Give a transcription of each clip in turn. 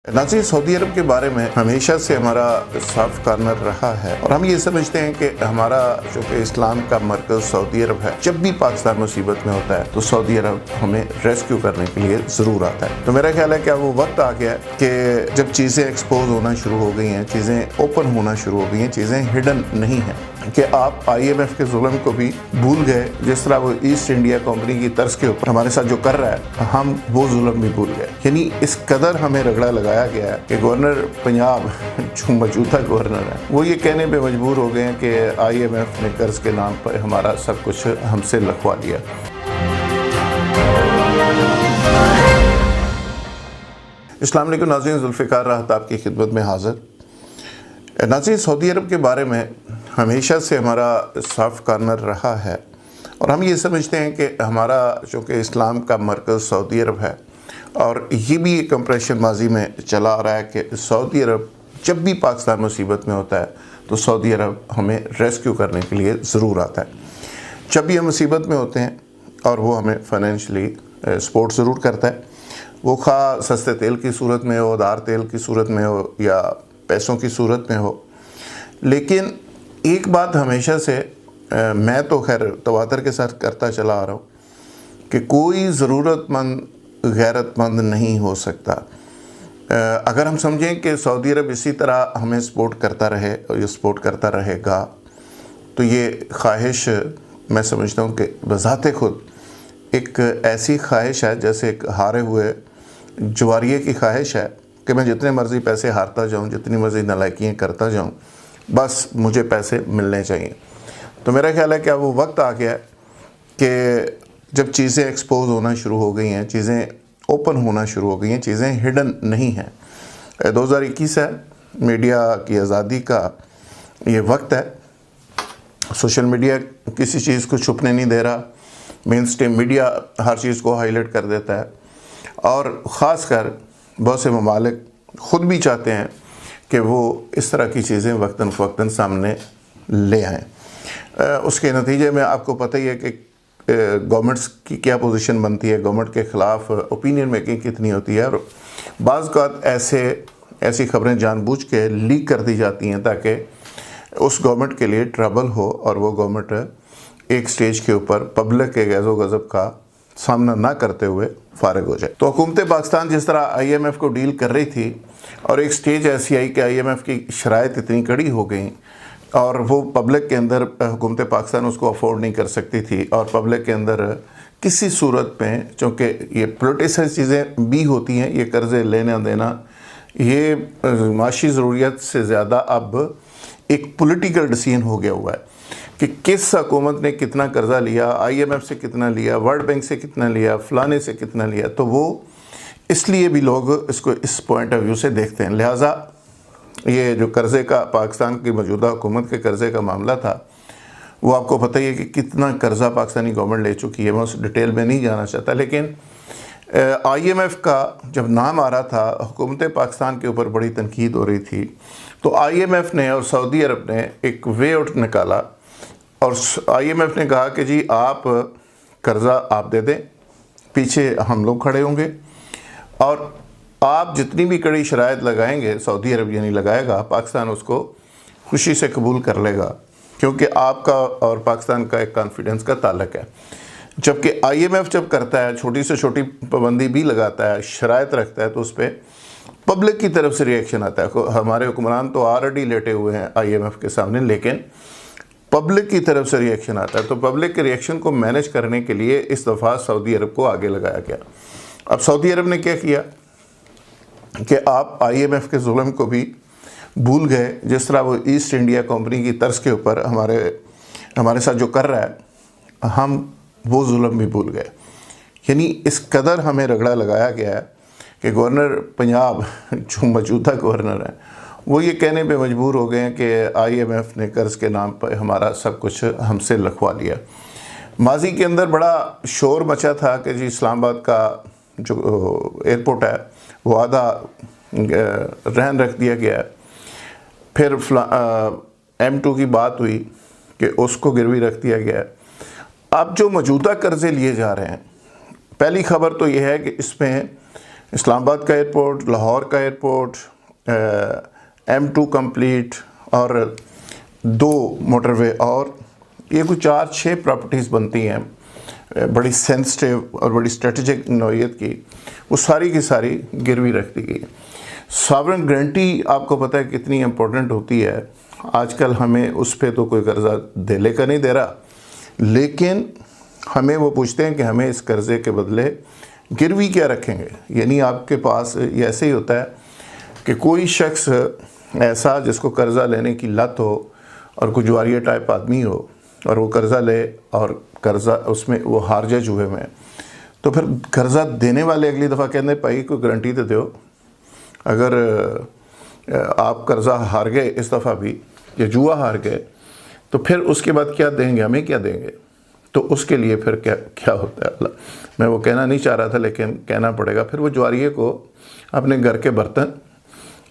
नाज़रीन, सऊदी अरब के बारे में हमेशा से हमारा साफ कॉर्नर रहा है और हम ये समझते हैं कि हमारा जो कि इस्लाम का मरकज़ सऊदी अरब है, जब भी पाकिस्तान मुसीबत में होता है तो सऊदी अरब हमें रेस्क्यू करने के लिए ज़रूर आता है। तो मेरा ख्याल है कि वो वक्त आ गया है कि जब चीज़ें एक्सपोज होना शुरू हो गई हैं, चीज़ें ओपन होना शुरू हो गई हैं, चीज़ें हिडन नहीं हैं, कि आप IMF के जुल्म को भी भूल गए। जिस तरह वो ईस्ट इंडिया कंपनी की तर्ज के ऊपर हमारे साथ जो कर रहा है, हम वो जुल्म भी भूल गए। यानी इस कदर हमें रगड़ा लगाया गया है कि गवर्नर पंजाब जो मौजूदा गवर्नर है, वो ये कहने पे मजबूर हो गए हैं कि IMF ने कर्ज के नाम पर हमारा सब कुछ हमसे लखवा लिया। अस्सलाम वालेकुम नाज़रीन, जुल्फ़िकार राहत आपकी खिदमत में हाज़िर। नाज़रीन, सऊदी अरब के बारे में हमेशा से हमारा साफ कॉर्नर रहा है और हम ये समझते हैं कि हमारा जो कि इस्लाम का मरकज़ सऊदी अरब है, और ये भी एक कंप्रेशन माजी में चला आ रहा है कि सऊदी अरब जब भी पाकिस्तान मुसीबत में होता है तो सऊदी अरब हमें रेस्क्यू करने के लिए ज़रूर आता है। जब भी हम मुसीबत में होते हैं और वो हमें फाइनेंशली सपोर्ट ज़रूर करता है, वो खा सस्ते तेल की सूरत में हो, उधार तेल की सूरत में हो या पैसों की सूरत में हो। लेकिन एक बात हमेशा से मैं तो खैर तवातर के साथ करता चला आ रहा हूँ कि कोई ज़रूरतमंद गैरतमंद नहीं हो सकता। अगर हम समझें कि सऊदी अरब इसी तरह हमें सपोर्ट करता रहे और ये सपोर्ट करता रहेगा, तो ये ख्वाहिश मैं समझता हूँ कि बज़ाते खुद एक ऐसी ख्वाहिश है जैसे एक हारे हुए जुआरिये की ख्वाहिश है कि मैं जितने मर्ज़ी पैसे हारता जाऊँ, जितनी मर्ज़ी नालायकियाँ करता जाऊँ, बस मुझे पैसे मिलने चाहिए। तो मेरा ख्याल है कि वो वक्त आ गया है कि जब चीज़ें एक्सपोज होना शुरू हो गई हैं, चीज़ें ओपन होना शुरू हो गई हैं, चीज़ें हिडन नहीं हैं। 2021 है, मीडिया की आज़ादी का ये वक्त है। सोशल मीडिया किसी चीज़ को छुपने नहीं दे रहा, मेन स्ट्रीम मीडिया हर चीज़ को हाईलाइट कर देता है और ख़ास कर बहुत से ममालिक ख़ुद भी चाहते हैं कि वो इस तरह की चीज़ें वक्तन फ़वक्तन सामने ले आएँ। उसके नतीजे में आपको पता ही है कि गवर्नमेंट्स की क्या पोजीशन बनती है, गवर्नमेंट के ख़िलाफ़ ओपिनियन मेकिंग कितनी होती है, और बाज़ औक़ात ऐसी ख़बरें जानबूझ के लीक कर दी जाती हैं ताकि उस गवर्नमेंट के लिए ट्रबल हो और वो गवर्नमेंट एक स्टेज के ऊपर पब्लिक के गैज़ो गज़ब का सामना ना करते हुए फ़ारिग हो जाए। तो हुकूमत पाकिस्तान जिस तरह IMF को डील कर रही थी और एक स्टेज ऐसी आई कि IMF की शराइत इतनी कड़ी हो गई और वो पब्लिक के अंदर हुकूमत पाकिस्तान उसको अफोर्ड नहीं कर सकती थी, और पब्लिक के अंदर किसी सूरत में, चूँकि ये पोलिटिकल चीज़ें भी होती हैं, ये कर्ज़े लेना देना, ये माशी ज़रूरियत से ज़्यादा अब एक पॉलिटिकल डिसीजन हो गया हुआ है कि किस हुकूमत ने कितना कर्ज़ा लिया, IMF से कितना लिया, वर्ल्ड बैंक से कितना लिया, फ़लाने से कितना लिया। तो वो इसलिए भी लोग इसको इस पॉइंट ऑफ व्यू से देखते हैं। लिहाजा ये जो कर्ज़े का पाकिस्तान की मौजूदा हुकूमत के कर्ज़े का मामला था, वो आपको पता ही है कि कितना कर्ज़ा पाकिस्तानी गवर्नमेंट ले चुकी है। मैं उस डिटेल में नहीं जाना चाहता, लेकिन IMF का जब नाम आ रहा था, हुकूमत पाकिस्तान के ऊपर बड़ी तनकीद हो रही थी, तो IMF ने और सऊदी अरब ने एक वे आउट निकाला और IMF ने कहा कि जी आप कर्ज़ा आप दे दें, पीछे हम लोग खड़े होंगे और आप जितनी भी कड़ी शराइत लगाएंगे, सऊदी अरब यानी लगाएगा, पाकिस्तान उसको खुशी से कबूल कर लेगा, क्योंकि आपका और पाकिस्तान का एक कॉन्फिडेंस का ताल्लुक है। जबकि IMF जब करता है, छोटी से छोटी पाबंदी भी लगाता है, शराइत रखता है, तो उस पर पब्लिक की तरफ से रिएक्शन आता है। हमारे हुक्मरान तो ऑलरेडी लेटे हुए हैं IMF के सामने, लेकिन पब्लिक की तरफ से रिएक्शन आता है। तो पब्लिक के रिएक्शन को मैनेज करने के लिए इस दफ़ा सऊदी अरब को आगे लगाया गया। अब सऊदी अरब ने क्या किया कि आप IMF के जुल्म को भी भूल गए। जिस तरह वो ईस्ट इंडिया कंपनी की तर्ज के ऊपर हमारे साथ जो कर रहा है, हम वो जुल्म भी भूल गए। यानी इस कदर हमें रगड़ा लगाया गया है कि गवर्नर पंजाब जो मौजूदा गवर्नर है, वो ये कहने पे मजबूर हो गए हैं कि IMF ने कर्ज़ के नाम पर हमारा सब कुछ हमसे लखवा लिया। माजी के अंदर बड़ा शोर मचा था कि जी इस्लामाबाद का जो एयरपोर्ट है वो आधा रहन रख दिया गया है। फिर M2 की बात हुई कि उसको गिरवी रख दिया गया है। अब जो मौजूदा कर्ज़े लिए जा रहे हैं, पहली खबर तो ये है कि इसमें इस्लामाबाद का एयरपोर्ट, लाहौर का एयरपोर्ट, M2 कंप्लीट और 2 मोटरवे, और ये कुछ 4-6 प्रॉपर्टीज़ बनती हैं बड़ी सेंसिटिव और बड़ी स्ट्रेटजिक नौइयत की, वो सारी की सारी गिरवी रख दी गई। सॉवरेन गारंटी आपको पता है कितनी इम्पोर्टेंट होती है। आजकल हमें उस पर तो कोई कर्ज़ा दे लेकर नहीं दे रहा, लेकिन हमें वो पूछते हैं कि हमें इस कर्ज़े के बदले गिरवी क्या रखेंगे। यानी आपके पास ये ऐसे ही होता है कि कोई शख्स ऐसा जिसको कर्ज़ा लेने की लत हो और कुछ जुआरिया टाइप आदमी हो और वो कर्ज़ा ले और कर्ज़ा उसमें वो हार जाए जुए में, तो फिर कर्ज़ा देने वाले अगली दफ़ा कहते हैं भाई कोई गारंटी तो दो, अगर आप कर्ज़ा हार गए इस दफ़ा भी या जुआ हार गए तो फिर उसके बाद क्या देंगे, हमें क्या देंगे। तो उसके लिए फिर क्या क्या होता है, मैं वो कहना नहीं चाह रहा था लेकिन कहना पड़ेगा। फिर वो जुआरिये को अपने घर के बर्तन,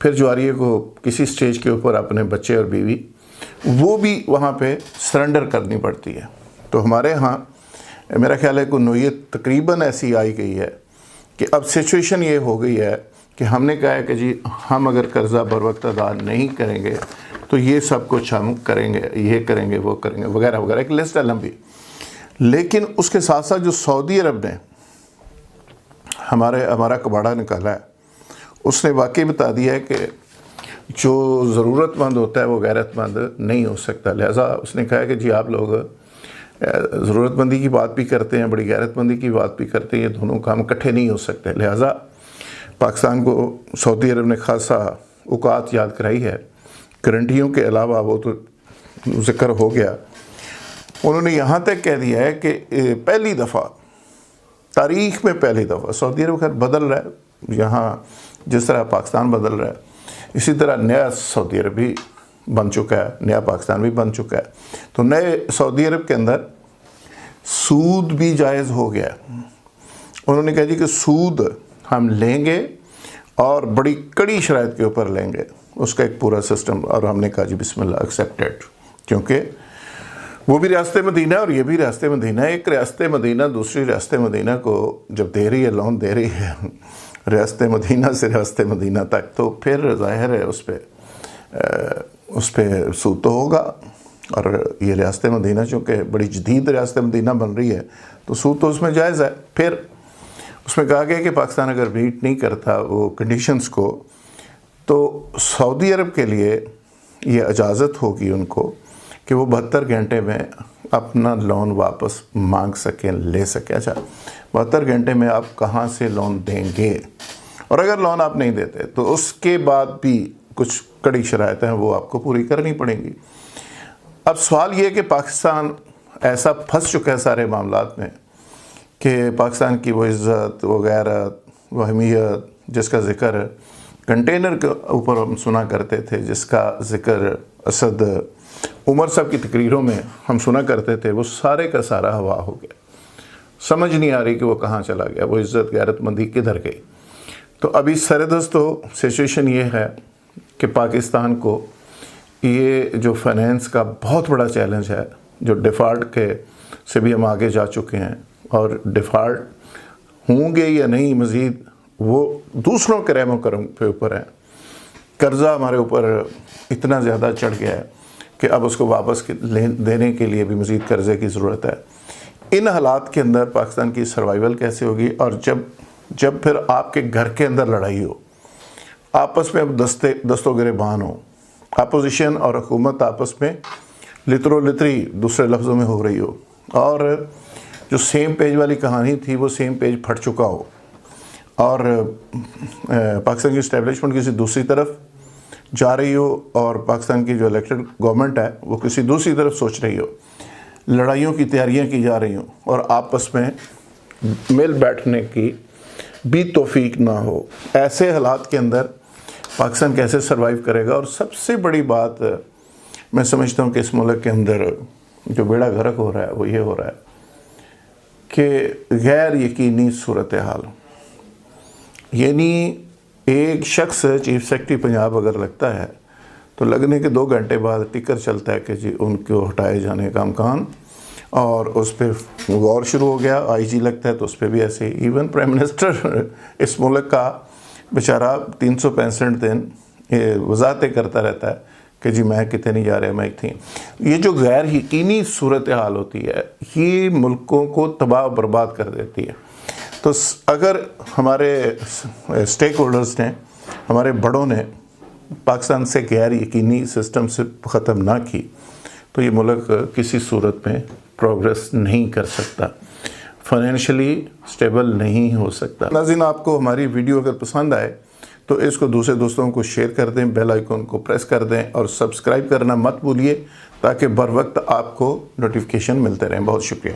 फिर जुआरिये को किसी स्टेज के ऊपर अपने बच्चे और बीवी, वो भी वहाँ पे सरेंडर करनी पड़ती है। तो हमारे यहाँ मेरा ख्याल है कि नौइयत तकरीबन ऐसी आई गई है कि अब सिचुएशन ये हो गई है कि हमने कहा है कि जी हम अगर कर्ज़ा बर वक्त अदा नहीं करेंगे तो ये सब कुछ हम करेंगे, ये करेंगे, वो करेंगे, वगैरह वगैरह, एक लिस्ट है लंबी। लेकिन उसके साथ साथ जो सऊदी अरब ने हमारा कबाड़ा निकाला है, उसने वाकई बता दिया है कि जो ज़रूरतमंद होता है वो गैरतमंद नहीं हो सकता। लिहाजा उसने कहा है कि जी आप लोग ज़रूरतमंदी की बात भी करते हैं, बड़ी गैरतमंदी की बात भी करते हैं, ये दोनों काम इकट्ठे नहीं हो सकते। लिहाजा पाकिस्तान को सऊदी अरब ने खासा औकात याद कराई है। गारंटियों के अलावा वो तो ज़िक्र हो गया, उन्होंने यहाँ तक कह दिया है कि पहली दफ़ा तारीख़ में पहली दफ़ा सऊदी अरब खैर बदल रहा है, यहाँ जिस तरह पाकिस्तान बदल रहा है इसी तरह नया सऊदी अरब भी बन चुका है, नया पाकिस्तान भी बन चुका है। तो नए सऊदी अरब के अंदर सूद भी जायज़ हो गया। उन्होंने कहा जी कि सूद हम लेंगे और बड़ी कड़ी शराइत के ऊपर लेंगे, उसका एक पूरा सिस्टम। और हमने कहा जी बिस्मिल्लाह एक्सेप्टेड, क्योंकि वो भी रियासत मदीना है और ये भी रियासत मदीना है। एक रियासत मदीना दूसरी रियासत मदीना को जब दे रही है, लोन दे रही है रियासत मदीना से रियासत मदीना तक, तो फिर ज़ाहिर है उस पर सूद तो होगा। और ये रियासत मदीना चूँकि बड़ी जदीद रियासत मदीना बन रही है तो सूद तो उसमें जायज़ है। फिर उसमें कहा गया कि पाकिस्तान अगर मीट नहीं करता वो कंडीशंस को, तो सऊदी अरब के लिए ये इजाज़त होगी उनको कि वो 72 घंटे में अपना लोन वापस मांग सकें, ले सकें। अच्छा, 72 घंटे में आप कहाँ से लोन देंगे, और अगर लोन आप नहीं देते तो उसके बाद भी कुछ कड़ी शराइतें हैं वो आपको पूरी करनी पड़ेंगी। अब सवाल ये है कि पाकिस्तान ऐसा फंस चुका है सारे मामलात में कि पाकिस्तान की वो इज़्ज़त, वो गैरत, वो अहमियत जिसका ज़िक्र कंटेनर के ऊपर हम सुना करते थे, जिसका ज़िक्र असद उमर साहब की तकरीरों में हम सुना करते थे, वो सारे का सारा हवा हो गया। समझ नहीं आ रही कि वो कहाँ चला गया, वो इज़्ज़त गैरतमंदी किधर गई। तो अभी सरदस्तो सिचुएशन ये है कि पाकिस्तान को ये जो फाइनेंस का बहुत बड़ा चैलेंज है, जो डिफ़ॉल्ट के से भी हम आगे जा चुके हैं और डिफ़ॉल्ट होंगे या नहीं मज़ीद वो दूसरों के रहमो करम के ऊपर है। कर्ज़ा हमारे ऊपर इतना ज़्यादा चढ़ गया है कि अब उसको वापस देने के लिए भी मज़ीद कर्ज़े की ज़रूरत है। इन हालात के अंदर पाकिस्तान की सर्वाइवल कैसे होगी, और जब फिर आपके घर के अंदर लड़ाई हो, आपस में अब दस्तों गिरेबान हो, अपोजिशन और हुकूमत आपस में लितरो लितरी दूसरे लफ्ज़ों में हो रही हो, और जो सेम पेज वाली कहानी थी वो सेम पेज फट चुका हो, और पाकिस्तान की इस्टेब्लिशमेंट किसी दूसरी तरफ जा रही हो और पाकिस्तान की जो इलेक्टेड गवर्नमेंट है वो किसी दूसरी तरफ सोच रही हो, लड़ाइयों की तैयारियां की जा रही हों और आपस में मिल बैठने की भी तौफीक ना हो। ऐसे हालात के अंदर पाकिस्तान कैसे सरवाइव करेगा। और सबसे बड़ी बात मैं समझता हूँ कि इस मुल्क के अंदर जो बेड़ा गर्क हो रहा है वो ये हो रहा है कि गैर यकीनी सूरत हाल, यानी एक शख्स चीफ सेक्रेटरी पंजाब अगर लगता है तो लगने के 2 घंटे बाद टिकर चलता है कि जी उनको हटाए जाने का इम्कान और उस पर वॉर शुरू हो गया, आईजी लगता है तो उस पर भी ऐसे। इवन प्राइम मिनिस्टर इस मुल्क का बेचारा 365 दिन वजाहतें करता रहता है कि जी मैं कितनी जा रहे मैं थी। ये जो गैर यकीनी सूरत हाल होती है ये मुल्कों को तबाह बर्बाद कर देती है। तो अगर हमारे स्टेक होल्डर्स ने, हमारे बड़ों ने पाकिस्तान से गैर यकीनी सिस्टम से ख़त्म ना की तो ये मुल्क किसी सूरत में प्रोग्रेस नहीं कर सकता, फाइनेंशियली स्टेबल नहीं हो सकता। नाज़रीन, आपको हमारी वीडियो अगर पसंद आए तो इसको दूसरे दोस्तों को शेयर कर दें, बेल आइकन को प्रेस कर दें और सब्सक्राइब करना मत भूलिए ताकि बर वक्त आपको नोटिफिकेशन मिलते रहें। बहुत शुक्रिया।